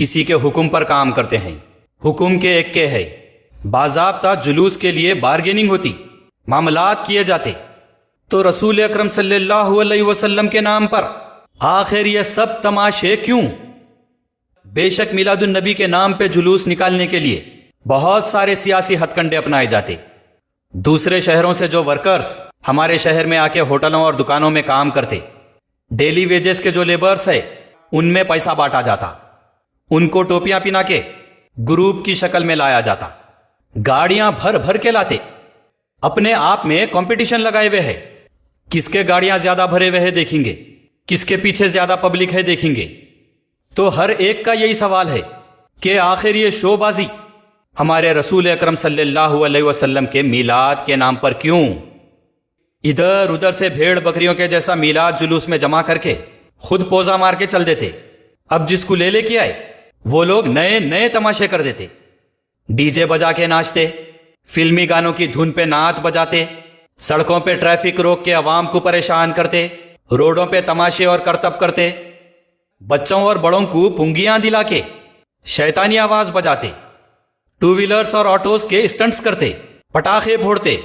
کسی کے حکم پر کام کرتے ہیں، حکم کے ایک کے ہے، باضابطہ جلوس کے لیے بارگیننگ ہوتی، معاملات کیے جاتے، تو رسول اکرم صلی اللہ علیہ وسلم کے نام پر آخر یہ سب تماشے کیوں؟ بے شک میلاد النبی کے نام پہ جلوس نکالنے کے لیے بہت سارے سیاسی ہتھ کنڈے اپنائے جاتے، دوسرے شہروں سے جو ورکرز ہمارے شہر میں آ کے ہوٹلوں اور دکانوں میں کام کرتے، ڈیلی ویجز کے جو لیبرز ہے، ان میں پیسہ بانٹا جاتا، ان کو ٹوپیاں پہنا کے گروپ کی شکل میں لایا جاتا، گاڑیاں بھر بھر کے لاتے، اپنے آپ میں کمپٹیشن لگائے ہوئے ہے، کس کے گاڑیاں زیادہ بھرے ہوئے ہیں دیکھیں گے، کس کے پیچھے زیادہ پبلک ہے دیکھیں گے۔ تو ہر ایک کا یہی سوال ہے کہ آخر یہ شو بازی ہمارے رسول اکرم صلی اللہ علیہ وسلم کے میلاد کے نام پر کیوں؟ ادھر ادھر سے بھیڑ بکریوں کے جیسا میلاد جلوس میں جمع کر کے خود پوزا مار کے چل دیتے، اب جس کو لے کے آئے وہ لوگ نئے نئے تماشے کر دیتے، ڈی جے بجا کے ناچتے، فلمی گانوں کی دھن پہ نعت بجاتے، سڑکوں پہ ٹریفک روک کے عوام کو پریشان کرتے، روڈوں پہ تماشے اور کرتب کرتے، بچوں اور بڑوں کو پنگیاں دلا کے شیطانی آواز بجاتے، ٹو ویلرز اور آٹوز کے اسٹنٹس کرتے، پٹاخے پھوڑتے،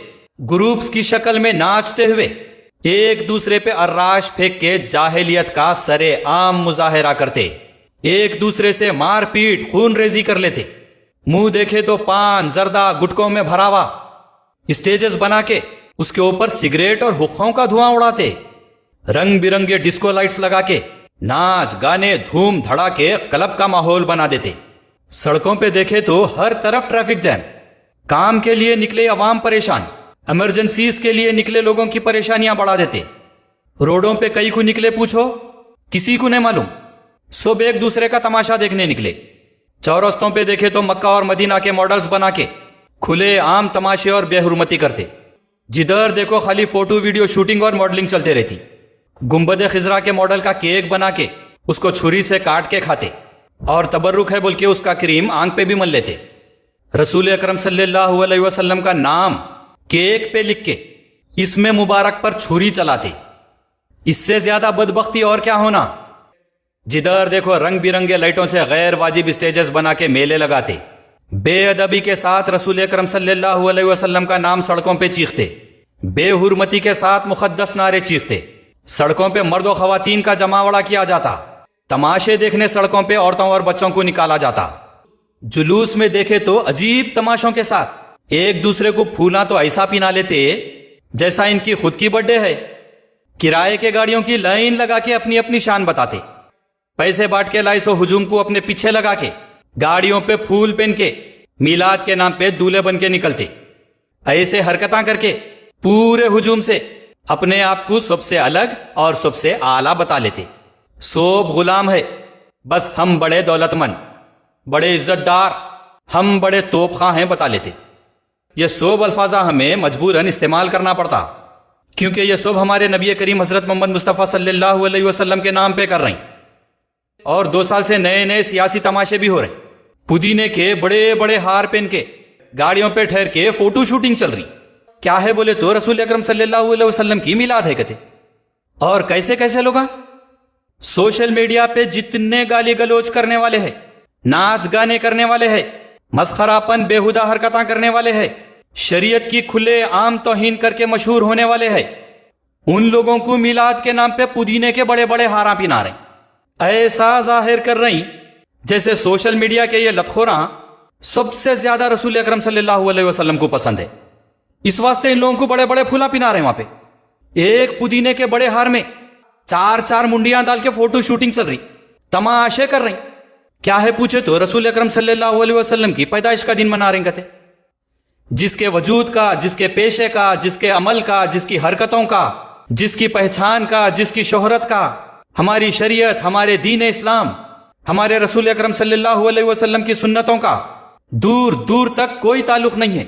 گروپس کی شکل میں ناچتے ہوئے ایک دوسرے پہ اراش پھینک کے جاہلیت کا سرے عام مظاہرہ کرتے، ایک دوسرے سے مار پیٹ خون ریزی کر لیتے، منہ دیکھے تو پان زردہ گٹکوں میں بھراوا، اسٹیجز بنا کے اس کے اوپر سگریٹ اور حقوں کا دھواں اڑاتے، رنگ برنگے ڈسکو لائٹس لگا کے ناچ گانے دھوم دھڑا کے کلب کا ماحول بنا دیتے، سڑکوں پہ دیکھے تو ہر طرف ٹریفک جیم، کام کے لیے نکلے عوام پریشان، ایمرجنسیز کے لیے نکلے لوگوں کی پریشانیاں بڑھا دیتے، روڈوں پہ کئی کو نکلے پوچھو کسی کو نہیں معلوم، سب ایک دوسرے کا تماشا دیکھنے نکلے، چورستوں پہ دیکھے تو مکہ اور مدینہ کے ماڈلز بنا کے کھلے عام تماشے اور بے حرمتی کرتے، جدھر دیکھو خالی فوٹو ویڈیو شوٹنگ اور ماڈلنگ چلتے رہتی، گنبد خضرا کے ماڈل کا کیک بنا کے اس کو چھری سے کاٹ کے کھاتے، اور تبرک ہے بول کے اس کا کریم آنکھ پہ بھی مل لیتے، رسول اکرم صلی اللہ علیہ وسلم کا نام کیک پہ لکھ کے اس میں مبارک پر چھری چلاتے، اس سے زیادہ بدبختی اور کیا ہونا؟ جدھر دیکھو رنگ برنگے لائٹوں سے غیر واجب اسٹیجز بنا کے میلے لگاتے، بے ادبی کے ساتھ رسول اکرم صلی اللہ علیہ وسلم کا نام سڑکوں پہ چیختے، بے حرمتی کے ساتھ مقدس نعرے چیختے، سڑکوں پہ مرد و خواتین کا جماوڑا کیا جاتا، تماشے دیکھنے سڑکوں پہ عورتوں اور بچوں کو نکالا جاتا، جلوس میں دیکھے تو عجیب تماشوں کے ساتھ ایک دوسرے کو پھولا تو ایسا پینا لیتے جیسا ان کی خود کی برتھ ڈے ہے، کرائے کے گاڑیوں کی لائن لگا کے اپنی اپنی شان بتاتے، پیسے بانٹ کے لائسو ہجوم کو اپنے پیچھے لگا کے گاڑیوں پہ پھول پہن کے میلاد کے نام پہ دولہے بن کے نکلتے، ایسے حرکتاں کر کے پورے ہجوم سے اپنے آپ کو سب سے الگ اور سب سے اعلیٰ بتا لیتے، سب غلام ہے، بس ہم بڑے دولت مند، بڑے عزت دار، ہم بڑے توپ خواہ ہیں بتا لیتے۔ یہ سب الفاظہ ہمیں مجبوراً استعمال کرنا پڑتا، کیونکہ یہ سب ہمارے نبی کریم حضرت محمد مصطفیٰ صلی اللہ علیہ وسلم کے نام پہ کر رہے ہیں، اور 2 سال سے نئے نئے سیاسی تماشے بھی ہو رہے ہیں، پودینے کے بڑے بڑے ہار پہن کے گاڑیوں پہ ٹھہر کے فوٹو شوٹنگ چل رہی، کیا ہے بولے تو رسول اکرم صلی اللہ علیہ وسلم کی میلاد ہے کہتے، اور کیسے کیسے لوگ سوشل میڈیا پہ جتنے گالی گلوچ کرنے والے ہیں، ناچ گانے کرنے والے ہیں، مسخرہ پن بےہودہ حرکتاں کرنے والے ہیں، شریعت کی کھلے عام توہین کر کے مشہور ہونے والے ہیں، ان لوگوں کو میلاد کے نام پہ پودینے کے بڑے بڑے ہاراں پہنا رہے ہیں، ایسا ظاہر کر رہی جیسے سوشل میڈیا کے یہ لتخوراں سب سے زیادہ رسول اکرم صلی اللہ علیہ وسلم کو پسند ہے، اس واسطے ان لوگوں کو بڑے بڑے پھولا پہنا رہے ہیں، وہاں پہ ایک پودینے کے بڑے ہار میں 4 منڈیاں ڈال کے فوٹو شوٹنگ چل رہی، تماشے کر رہی، کیا ہے پوچھے تو رسول اکرم صلی اللہ علیہ وسلم کی پیدائش کا دن منا رہے ہیں کہتے، جس کے وجود کا، جس کے پیشے کا، جس کے عمل کا، جس کی حرکتوں کا، جس کی پہچان کا، جس کی شہرت کا ہماری شریعت، ہمارے دین اسلام، ہمارے رسول اکرم صلی اللہ علیہ وسلم کی سنتوں کا دور دور تک کوئی تعلق نہیں ہے،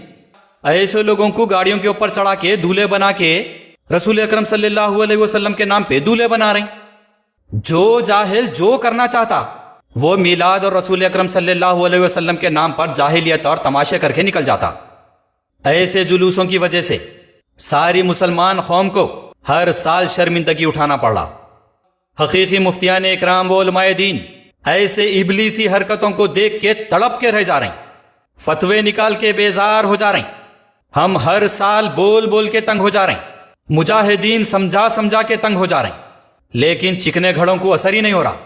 ایسے لوگوں کو گاڑیوں کے اوپر چڑھا کے دولہے بنا کے رسول اکرم صلی اللہ علیہ وسلم کے نام پہ دولہے بنا رہے ہیں۔ جو جاہل جو کرنا چاہتا وہ میلاد اور رسول اکرم صلی اللہ علیہ وسلم کے نام پر جاہلیت اور تماشے کر کے نکل جاتا۔ ایسے جلوسوں کی وجہ سے ساری مسلمان قوم کو ہر سال شرمندگی اٹھانا پڑا۔ حقیقی مفتیان اکرام و علماء دین ایسے ابلیسی حرکتوں کو دیکھ کے تڑپ کے رہ جا رہے ہیں، فتوے نکال کے بیزار ہو جا رہے ہیں، ہم ہر سال بول بول کے تنگ ہو جا رہے ہیں، مجاہدین سمجھا سمجھا کے تنگ ہو جا رہے ہیں، لیکن چکنے گھڑوں کو اثر ہی نہیں ہو رہا۔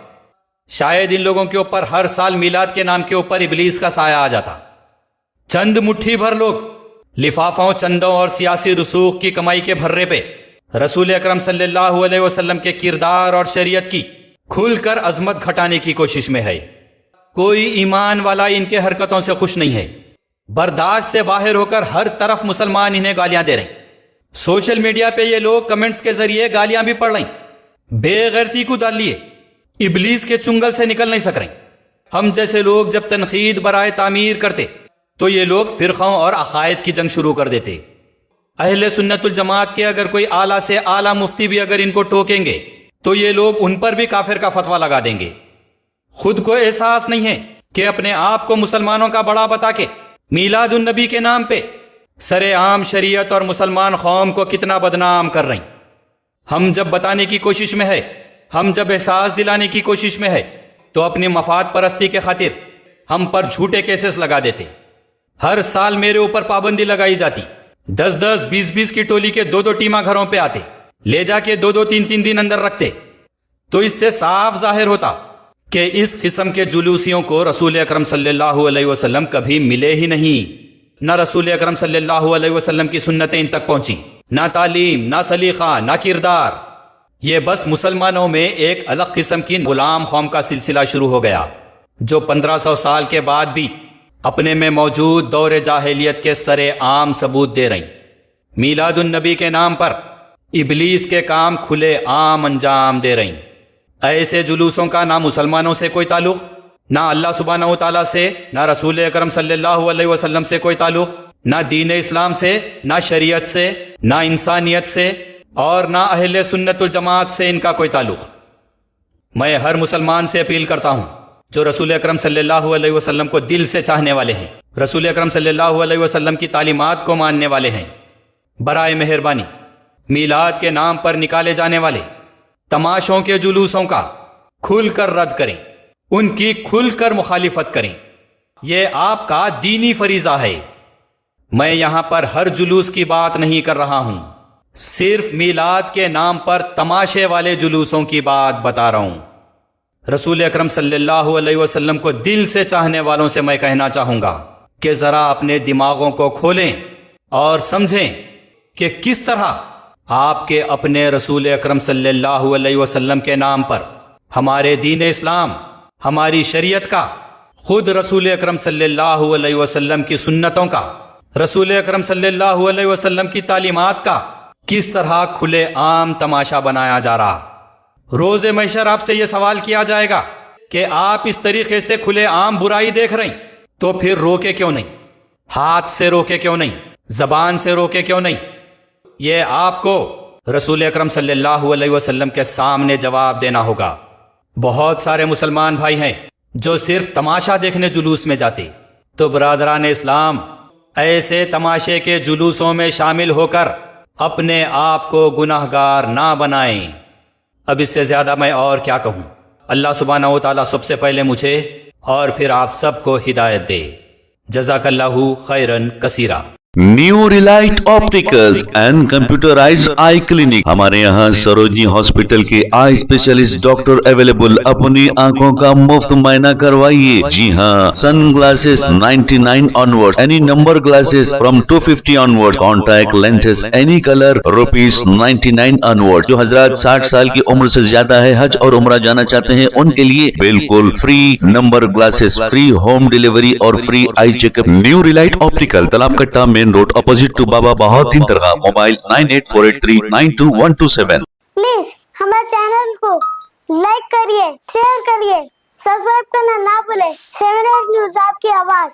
شاید ان لوگوں کے اوپر ہر سال میلاد کے نام کے اوپر ابلیس کا سایہ آ جاتا، چند مٹھی بھر لوگ لفافوں، چندوں اور سیاسی رسوخ کی کمائی کے بھرے پہ رسول اکرم صلی اللہ علیہ وسلم کے کردار اور شریعت کی کھل کر عظمت گھٹانے کی کوشش میں ہے۔ کوئی ایمان والا ان کے حرکتوں سے خوش نہیں ہے، برداشت سے باہر ہو کر ہر طرف مسلمان انہیں گالیاں دے رہے ہیں، سوشل میڈیا پہ یہ لوگ کمنٹس کے ذریعے گالیاں بھی پڑھ رہے ہیں، بے غیرتی کو ڈال لیے، ابلیس کے چنگل سے نکل نہیں سک رہے۔ ہم جیسے لوگ جب تنقید برائے تعمیر کرتے تو یہ لوگ فرقوں اور عقائد کی جنگ شروع کر دیتے۔ اہل سنت الجماعت کے اگر کوئی اعلیٰ سے اعلیٰ مفتی بھی اگر ان کو ٹوکیں گے تو یہ لوگ ان پر بھی کافر کا فتویٰ لگا دیں گے۔ خود کو احساس نہیں ہے کہ اپنے آپ کو مسلمانوں کا بڑا بتا کے میلاد النبی کے نام پہ سر عام شریعت اور مسلمان قوم کو کتنا بدنام کر رہے ہیں۔ ہم جب بتانے کی کوشش میں ہے، ہم جب احساس دلانے کی کوشش میں ہے تو اپنی مفاد پرستی کے خاطر ہم پر جھوٹے کیسز لگا دیتے۔ ہر سال میرے اوپر پابندی لگائی جاتی، 10 20 کی ٹولی کے 2 ٹیمہ گھروں پہ آتے، لے جا کے 2 3 دن اندر رکھتے۔ تو اس سے صاف ظاہر ہوتا کہ اس قسم کے جلوسیوں کو رسول اکرم صلی اللہ علیہ وسلم کبھی ملے ہی نہیں، نہ رسول اکرم صلی اللہ علیہ وسلم کی سنتیں ان تک پہنچی، نہ تعلیم، نہ سلیقہ، نہ کردار۔ یہ بس مسلمانوں میں ایک الگ قسم کی غلام قوم کا سلسلہ شروع ہو گیا، جو 1500 سال کے بعد بھی اپنے میں موجود دور جاہلیت کے سر عام ثبوت دے رہی۔ میلاد النبی کے نام پر ابلیس کے کام کھلے عام انجام دے رہی۔ ایسے جلوسوں کا نہ مسلمانوں سے کوئی تعلق، نہ اللہ سبحانہ و تعالیٰ سے، نہ رسول اکرم صلی اللہ علیہ وسلم سے کوئی تعلق، نہ دین اسلام سے، نہ شریعت سے، نہ انسانیت سے، اور نہ اہل سنت الجماعت سے ان کا کوئی تعلق۔ میں ہر مسلمان سے اپیل کرتا ہوں جو رسول اکرم صلی اللہ علیہ وسلم کو دل سے چاہنے والے ہیں، رسول اکرم صلی اللہ علیہ وسلم کی تعلیمات کو ماننے والے ہیں، برائے مہربانی میلاد کے نام پر نکالے جانے والے تماشوں کے جلوسوں کا کھل کر رد کریں، ان کی کھل کر مخالفت کریں۔ یہ آپ کا دینی فریضہ ہے۔ میں یہاں پر ہر جلوس کی بات نہیں کر رہا ہوں، صرف میلاد کے نام پر تماشے والے جلوسوں کی بات بتا رہا ہوں۔ رسول اکرم صلی اللہ علیہ وسلم کو دل سے چاہنے والوں سے میں کہنا چاہوں گا کہ ذرا اپنے دماغوں کو کھولیں اور سمجھیں کہ کس طرح آپ کے اپنے رسول اکرم صلی اللہ علیہ وسلم کے نام پر ہمارے دین اسلام، ہماری شریعت کا، خود رسول اکرم صلی اللہ علیہ وسلم کی سنتوں کا، رسول اکرم صلی اللہ علیہ وسلم کی تعلیمات کا کس طرح کھلے عام تماشا بنایا جا رہا۔ روز محشر آپ سے یہ سوال کیا جائے گا کہ آپ اس طریقے سے کھلے عام برائی دیکھ رہے ہیں تو پھر روکے کیوں نہیں؟ ہاتھ سے روکے کیوں نہیں؟ زبان سے روکے کیوں نہیں؟ یہ آپ کو رسول اکرم صلی اللہ علیہ وسلم کے سامنے جواب دینا ہوگا۔ بہت سارے مسلمان بھائی ہیں جو صرف تماشا دیکھنے جلوس میں جاتے، تو برادران اسلام ایسے تماشے کے جلوسوں میں شامل ہو کر اپنے آپ کو گناہگار نہ بنائیں۔ اب اس سے زیادہ میں اور کیا کہوں؟ اللہ سبحانہ و تعالیٰ سب سے پہلے مجھے اور پھر آپ سب کو ہدایت دے۔ جزاک اللہ خیرن کثیرا۔ New relight opticals and computerised eye clinic, ہمارے یہاں سروجنی ہاسپٹل کے آئی اسپیشلسٹ ڈاکٹر اویلیبل، اپنی آنکھوں کا مفت معائنہ کروائیے۔ جی ہاں، sunglasses 99 onward, any number glasses from 250 onward, contact lenses any colour ₹99 onward. جو حضرات 60 سال کی عمر سے زیادہ ہے، حج اور عمرہ جانا چاہتے ہیں، ان کے لیے بالکل free number glasses, free home delivery اور free eye checkup. New relight optical, Talab Katta main road, opposite to Baba Bahauddin Dargah, mobile 9848392127۔ Please ہمارے چینل کو لائک کریے، شیئر کریے، سبسکرائب کرنا نہ بھولیں۔ 7 نیوز آپ کی آواز۔